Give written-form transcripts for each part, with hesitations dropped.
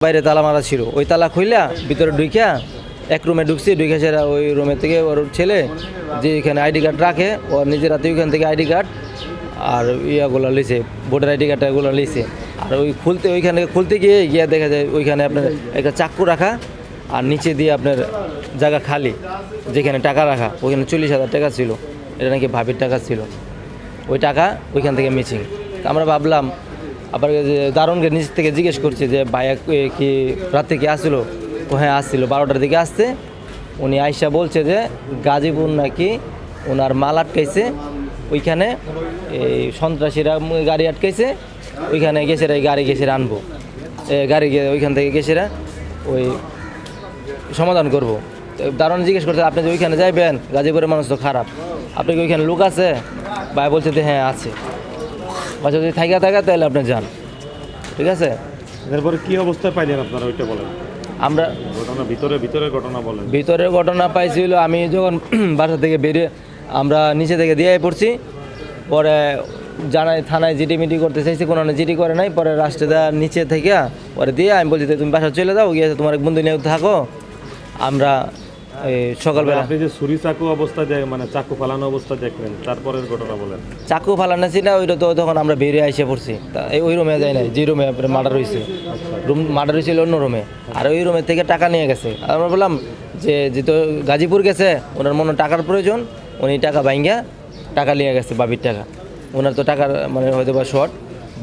বাইরে তালা মারা ছিল, ওই তালা খুইলা ভিতরে ঢুইকা এক রুমে ঢুকছি, ঢুকে সেরা ওই রুমের থেকে ওর ছেলে যে এখানে আইডি কার্ড রাখে, ওর নিজের হাতে ওইখান থেকে আইডি কার্ড আর ইয়াগুলো লিছে, ভোটার আইডি কার্ডগুলো লিছে। আর ওই ওইখানে খুলতে গিয়ে দেখা যায় ওইখানে আপনার একটা চাক্কু রাখা আর নিচে দিয়ে আপনার জায়গা খালি, যেখানে টাকা রাখা ওইখানে 40,000 টাকা ছিল, এটা নাকি ভাবির টাকা ছিল। ওই টাকা ওইখান থেকে মিসিং। আমরা ভাবলাম, আবার দারুণকে নিচ থেকে জিজ্ঞেস করছি যে ভাইয়া কি রাত্রে কি আসছিলো? হ্যাঁ আসছিল, 12টার দিকে আসছে। উনি আয়সা বলছে যে গাজীপুর নাকি ওনার মাল আটকাইছে, ওইখানে এই সন্ত্রাসীরা গাড়ি আটকাইছে, ওইখানে গেছেরা গাড়ি গেছেরা আনবো, গাড়ি ওইখান থেকে গেছেরা ওই সমাধান করবো। দারুণ জিজ্ঞেস করছে আপনি যে ওইখানে যাইবেন, গাজীপুরের মানুষ তো খারাপ, আপনি কি ওইখানে লোক আছে? ভাই বলছে যে হ্যাঁ আছে। বাচ্চা যদি থাকা তাহলে আপনি যান, ঠিক আছে। এরপরে কি অবস্থায় পাইলেন আপনারা ওইটা বলেন। আমরা ভিতরের ঘটনা বলেন। ভিতরের ঘটনা পাইছিল, আমি যখন বাসা থেকে বেরিয়ে আমরা নিচে থেকে দিয়ে পড়ছি, পরে জানাই থানায় জিডি করতে চাইছি, কোনো জিডি করে নাই। পরে রাষ্ট্রদা নিচে থেকে পরে দিয়ে আমি বলছি তুমি বাসা চলে যাও, গিয়ে তোমার এক বন্ধু নিয়ে থাকো। আমরা সকালবেলা আপনি যে ছুরি চাকু অবস্থা মানে চাকু ফালানো অবস্থা দেখলেন, তারপরের ঘটনা বলেন। চাকু ফালানো ছিল ওইটা, তো তখন আমরা বেরিয়ে এসে পড়ছি, ওই রুমে যাই নাই যে রুমে মার্ডার হয়েছে, মার্ডার হয়েছিল অন্য রুমে। আর ওই রুমের থেকে টাকা নিয়ে গেছে। আর আমরা বললাম যে যেহেতু গাজীপুর গেছে, ওনার মনে টাকার প্রয়োজন, উনি টাকা ভাঙ্গা টাকা নিয়ে গেছে, বাবির টাকা। ওনার তো টাকার মানে হয়তো বা শর্ট,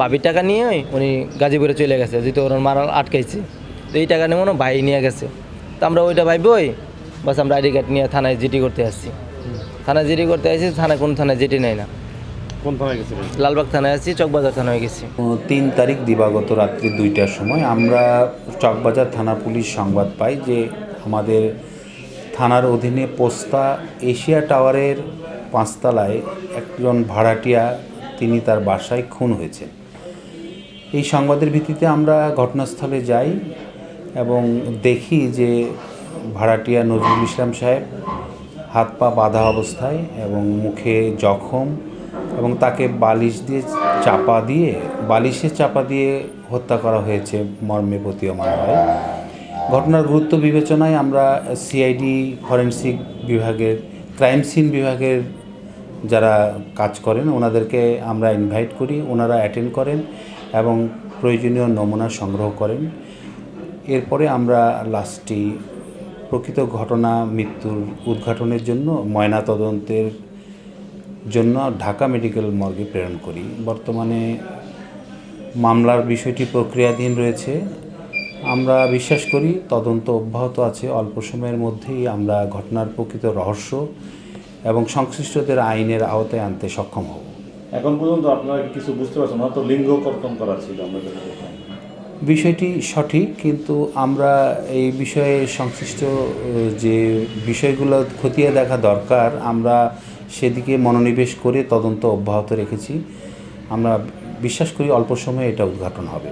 বাবির টাকা নিয়ে উনি গাজীপুরে চলে গেছে, যেহেতু ওনার মারা আটকাইছে। তো এই টাকা নিয়ে মনে ভাই নিয়ে গেছে। তো আমরা ওইটা ভাইবই বাস আমরা আইডি কার্ড নিয়ে থানায় জিডি করতে আসছি। থানায় জিডি করতে আসছি, থানায় কোন থানায় জিডি নেই না। কোন থানায় গেছিলেন? লালবাগ থানায় আসছি, চকবাজার থানায় গেছি। 3 তারিখ দিবাগত রাত্রি 2টার সময় আমরা চকবাজার থানা পুলিশ সংবাদ পাই যে আমাদের থানার অধীনে পোস্তা এশিয়া টাওয়ারের 5 তলায় একজন ভাড়াটিয়া তিনি তার বাসায় খুন হয়েছেন। এই সংবাদের ভিত্তিতে আমরা ঘটনাস্থলে যাই এবং দেখি যে ভাড়াটিয়া নজরুল ইসলাম সাহেব হাত পা বাঁধা অবস্থায় এবং মুখে জখম, এবং তাকে বালিশে চাপা দিয়ে হত্যা করা হয়েছে মর্মে প্রতীয়মান হয়। ঘটনার গুরুত্ব বিবেচনায় আমরা সিআইডি ফরেনসিক বিভাগের, ক্রাইম সিন বিভাগের যারা কাজ করেন ওনাদেরকে আমরা ইনভাইট করি, ওনারা অ্যাটেন্ড করেন এবং প্রয়োজনীয় নমুনা সংগ্রহ করেন। এরপরে আমরা লাস্টে প্রকৃত ঘটনা মৃত্যুর উদ্ঘাটনের জন্য ময়নাতদন্তের জন্য ঢাকা মেডিকেল মর্গে প্রেরণ করি। বর্তমানে মামলার বিষয়টি প্রক্রিয়াধীন রয়েছে। আমরা বিশ্বাস করি তদন্ত অব্যাহত আছে, অল্প সময়ের মধ্যেই আমরা ঘটনার প্রকৃত রহস্য এবং সংশ্লিষ্টদের আইনের আওতায় আনতে সক্ষম হব। এখন পর্যন্ত আপনারা কিছু বুঝতে পারছেন না তো, লিঙ্গ কর্তন করা ছিল আমাদের বিষয়টি সঠিক, কিন্তু আমরা এই বিষয়ে সংশ্লিষ্ট যে বিষয়গুলো খতিয়ে দেখা দরকার আমরা সেদিকে মনোনিবেশ করে তদন্ত অব্যাহত রেখেছি। আমরা বিশ্বাস করি অল্প সময়ে এটা উদ্ঘাটন হবে।